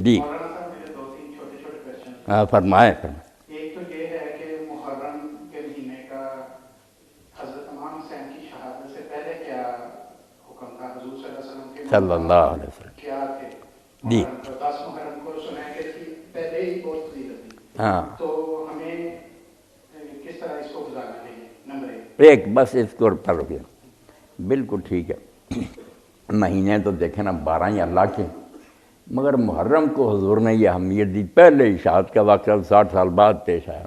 جی مولانا صاحب میرے دو تین چھوٹے چھوٹے کوشچن. ہاں فرمائیں. ایک تو یہ ہے کہ محرم کے مہینے کا حضرت امام حسین کی شہادت سے پہلے کیا حکم تھا؟ حضور صلی اللہ علیہ وسلم کے صلی اللہ علیہ وسلم کیا تھے؟ جی محرم کو 10 محرم کو سنا ہے کہ پہلے ہی بہت فضیلت تھی. ہاں. تو ہمیں کس طرح اس کو گزارنا چاہیے؟ نمبر ایک بس اس طور پر رکے. بالکل ٹھیک ہے. مہینے تو دیکھیں نا 12 ہی اللہ کے، مگر محرم کو حضور نے یہ اہمیت دی. پہلے اشاعت کا واقعہ 60 سال بعد پیش آیا.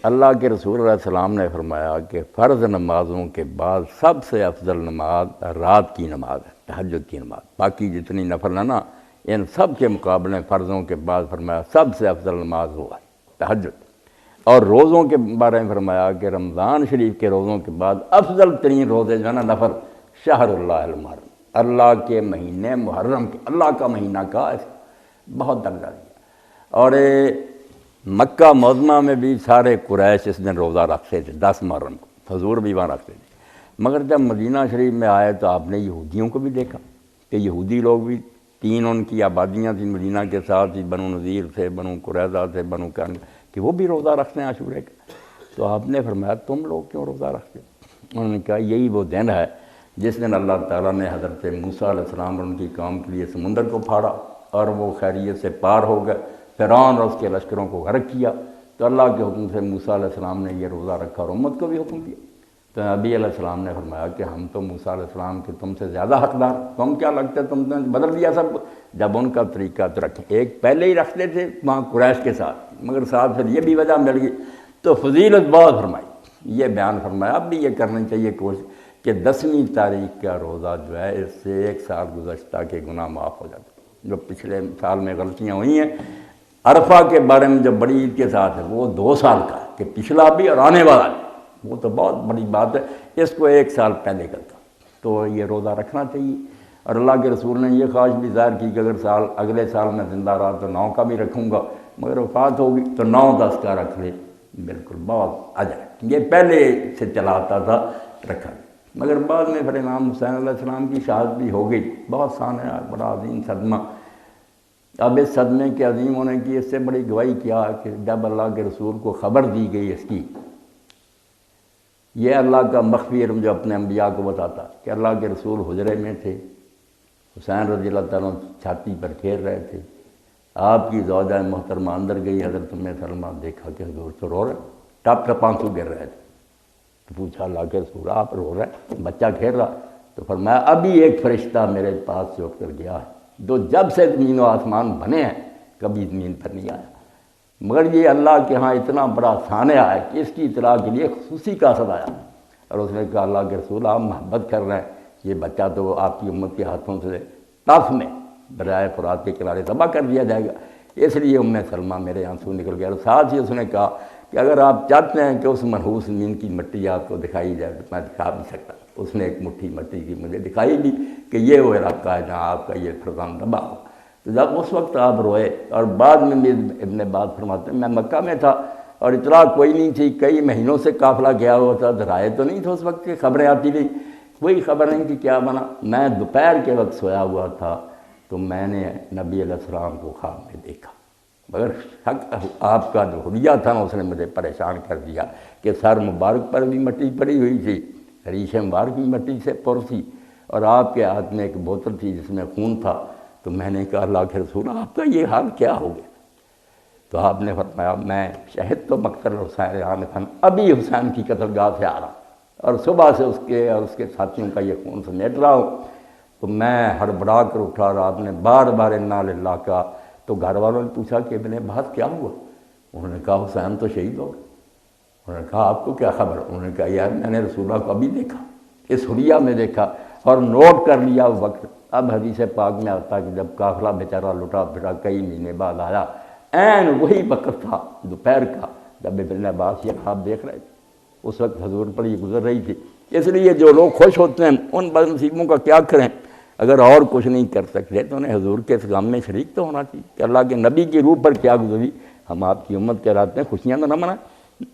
اللہ کے رسول علیہ السلام نے فرمایا کہ فرض نمازوں کے بعد سب سے افضل نماز رات کی نماز ہے، تہجد کی نماز. باقی جتنی نفل ہے نا، ان سب کے مقابلے فرضوں کے بعد فرمایا سب سے افضل نماز ہوا ہے تہجد. اور روزوں کے بارے میں فرمایا کہ رمضان شریف کے روزوں کے بعد افضل ترین روزے جو ہے نا نفل، شہر اللہ المحرم، اللہ کے مہینے محرم کے، اللہ کا مہینہ کا بہت درجہ دیا. اور مکہ معظمہ میں بھی سارے قریش اس دن روزہ رکھتے تھے 10 محرم کو، حضور بھی وہاں رکھتے تھے. مگر جب مدینہ شریف میں آئے تو آپ نے یہودیوں کو بھی دیکھا کہ یہودی لوگ بھی 3 ان کی آبادیاں تھیں مدینہ کے ساتھ ہی، بنو نذیر تھے، بنو قریظہ تھے، بنو کن، کہ وہ بھی روزہ رکھتے ہیں عاشورے کا. تو آپ نے فرمایا تم لوگ کیوں روزہ رکھتے؟ انہوں نے کہا یہی وہ دن ہے جس دن اللہ تعالیٰ نے حضرت موسیٰ علیہ السلام اور ان کی قوم کے لیے سمندر کو پھاڑا اور وہ خیریت سے پار ہو گئے، فرعون اور اس کے لشکروں کو غرق کیا. تو اللہ کے حکم سے موسیٰ علیہ السلام نے یہ روزہ رکھا اور امت کو بھی حکم دیا. تو نبی علیہ السلام نے فرمایا کہ ہم تو موسیٰ علیہ السلام کے تم سے زیادہ حقدار، تم کیا لگتا ہے تم نے بدل دیا سب کو. جب ان کا طریقہ تو رکھیں، ایک پہلے ہی رکھتے تھے وہاں قریش کے ساتھ، مگر ساتھ پھر یہ بھی وجہ مل گئی تو فضیلت بہت فرمائی. یہ بیان فرمایا اب بھی یہ کرنا چاہیے کوشش کہ 10ویں تاریخ کا روزہ جو ہے اس سے 1 سال گزشتہ کے گناہ معاف ہو جاتے. جو پچھلے سال میں غلطیاں ہوئی ہیں، عرفہ کے بارے میں جو بڑی عید کے ساتھ ہے وہ 2 سال کا ہے کہ پچھلا بھی اور آنے والا بھی، وہ تو بہت بڑی بات ہے. اس کو 1 سال پہلے کرتا تو یہ روزہ رکھنا چاہیے. اور اللہ کے رسول نے یہ خواہش بھی ظاہر کی کہ اگر اگلے سال میں زندہ رہا تو 9 کا بھی رکھوں گا، مگر وفات ہوگی تو 9-10 کا رکھ لے، بالکل بہت اجر. یہ پہلے سے چلا آتا تھا رکھا، مگر بعد میں پھر امام حسین علیہ السلام کی شہادت بھی ہو گئی. بہت سانحہ، بڑا عظیم صدمہ. اب اس صدمے کے عظیم ہونے کی اس سے بڑی گواہی کیا کہ جب اللہ کے رسول کو خبر دی گئی اس کی، یہ اللہ کا مخفی علم جو اپنے انبیاء کو بتاتا کہ اللہ کے رسول حجرے میں تھے، حسین رضی اللہ تعالیٰ چھاتی پر کھیل رہے تھے، آپ کی زوجہ محترمہ اندر گئی، حضرت ام سلمہ دیکھا کہ حضور تو رو رہے، ٹپ ٹپ آنسو گر رہے تھے. تو پوچھا اللہ کے رسول آپ رو رہے، بچہ کھیل رہا؟ تو فرمایا ابھی ایک فرشتہ میرے پاس سے اٹھ کر گیا ہے جو جب سے زمین و آسمان بنے ہیں کبھی زمین پر نہیں آیا، مگر یہ اللہ کے ہاں اتنا بڑا سانحہ ہے کہ اس کی اطلاع کے لیے خصوصی کاسد آیا. اور اس نے کہا اللہ کے رسول آپ محبت کر رہے ہیں، یہ بچہ تو آپ کی امت کے ہاتھوں سے طرف میں دریائے فرات کے کنارے تباہ کر دیا جائے گا، اس لیے ام سلمہ میرے آنسو نکل گیا. اور ساتھ ہی اس نے کہا کہ اگر آپ چاہتے ہیں کہ اس منحوس زمین کی مٹی آپ کو دکھائی جائے تو میں دکھا بھی سکتا. اس نے ایک مٹھی مٹی کی مجھے دکھائی بھی کہ یہ وہ علاقہ ہے جہاں آپ کا یہ فرزند دبا ہو. تو جب اس وقت آپ روئے، اور بعد میں ابن عباس فرماتے ہیں میں مکہ میں تھا اور اطلاع کوئی نہیں تھی، کئی مہینوں سے قافلہ گیا ہوا تھا، رائے تو نہیں تھا اس وقت کہ خبریں آتی تھیں، کوئی خبر نہیں کہ کیا بنا. میں دوپہر کے وقت سویا ہوا تھا تو میں نے نبی علیہ السلام کو خواب میں دیکھا، مگر شک آپ کا جو حلیہ تھا نا اس نے مجھے پریشان کر دیا کہ سر مبارک پر بھی مٹی پڑی ہوئی تھی، ریش مبارک بھی مٹی سے پر تھی، اور آپ کے ہاتھ میں ایک بوتل تھی جس میں خون تھا. تو میں نے کہا اللہ کے رسول آپ کا یہ حال کیا ہو گیا؟ تو آپ نے فرمایا میں شہد تو مقتل حسین عامر، ابھی حسین کی قتل گاہ سے آ رہا اور صبح سے اس کے اور اس کے ساتھیوں کا یہ خون سمیٹ رہا ہوں. تو میں ہڑبڑا کر اٹھا اور آپ نے بار بار انا للہ کہا. تو گھر والوں نے پوچھا کہ ابن عباس کیا ہوا؟ انہوں نے کہا حسین تو شہید ہو گئے. انہوں نے کہا آپ کو کیا خبر؟ انہوں نے کہا یار میں نے رسول اللہ کو ابھی دیکھا، اس حلیہ میں دیکھا اور نوٹ کر لیا وقت. اب حدیث پاک میں آتا کہ جب قافلہ بیچارہ لٹا پھرا کئی مہینے بعد آیا، عین وہی وقت تھا دوپہر کا جب ابن عباس یہ خواب دیکھ رہے تھے. اس وقت حضور پر یہ گزر رہی تھی. اس لیے جو لوگ خوش ہوتے ہیں ان بد نصیبوں کا کیا کریں؟ اگر اور کچھ نہیں کر سکتے تو انہیں حضور کے اس غم میں شریک تو ہونا چاہیے کہ اللہ کے نبی کی روح پر کیا گزری. ہم آپ کی امت کہلاتے ہیں، خوشیاں تو نہ منائیں.